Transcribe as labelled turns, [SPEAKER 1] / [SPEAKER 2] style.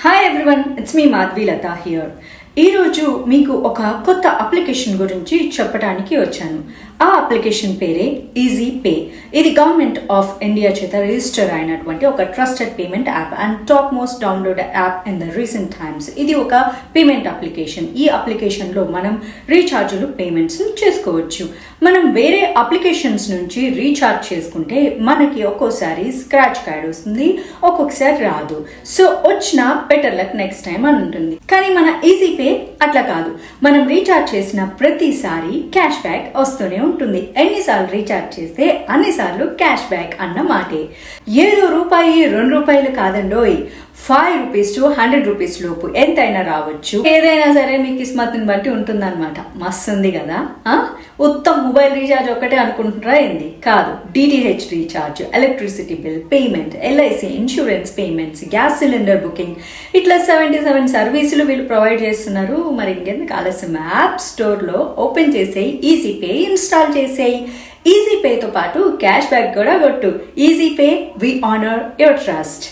[SPEAKER 1] Hi everyone, it's me Madhvi Lata here. ఈ రోజు మీకు ఒక కొత్త అప్లికేషన్ గురించి చెప్పడానికి వచ్చాను. ఆ అప్లికేషన్ పేరే ఈజీ పే. ఇది గవర్నమెంట్ ఆఫ్ ఇండియా చేత రిజిస్టర్ అయినటువంటి ఒక trusted payment app and top most download app in the recent times. ఇది ఒక పేమెంట్ అప్లికేషన్. ఈ అప్లికేషన్లో మనం రీఛార్జులు పేమెంట్స్ చేసుకోవచ్చు. మనం వేరే అప్లికేషన్స్ నుంచి రీఛార్జ్ చేసుకుంటే మనకి ఒక్కోసారి స్క్రాచ్ కార్డ్ వస్తుంది, ఒక్కొక్కసారి రాదు. సో వచ్చిన బెటర్ లక్ నెక్స్ట్ టైం అని ఉంటుంది. కానీ మన ఈజీ పే అట్లా కాదు. మనం రీఛార్జ్ చేసిన ప్రతిసారి క్యాష్ బ్యాక్ వస్తూనే ఉంటుంది. ఎన్నిసార్లు రీఛార్జ్ చేస్తే అన్నిసార్లు క్యాష్ బ్యాక్ అన్న మాటే. ఏదో రూపాయి 2 రూపాయలు కాదండోయ్, 5 రూపీస్ టు 100 రూపీస్ లోపు ఎంతైనా రావచ్చు. ఏదైనా సరే మీ కిస్మత్ని బట్టి ఉంటుందన్నమాట. మస్తు ఉంది కదా. ఉత్తమ మొబైల్ రీఛార్జ్ ఒక్కటే అనుకుంటున్నారా ఏంది? కాదు. DTH recharge, electricity bill payment, LIC insurance payments, gas cylinder booking, ఇట్లా 77 సర్వీసులు వీళ్ళు ప్రొవైడ్ చేస్తున్నారు. మరి ఇంకెందుకు ఆలస్యం? యాప్ స్టోర్ లో ఓపెన్ చేసేయి, ఈజీ పే ఇన్స్టాల్ చేసేయి. ఈజీ పేతో పాటు క్యాష్ బ్యాక్ కూడా కొట్టు. Easy pay, we honour your trust.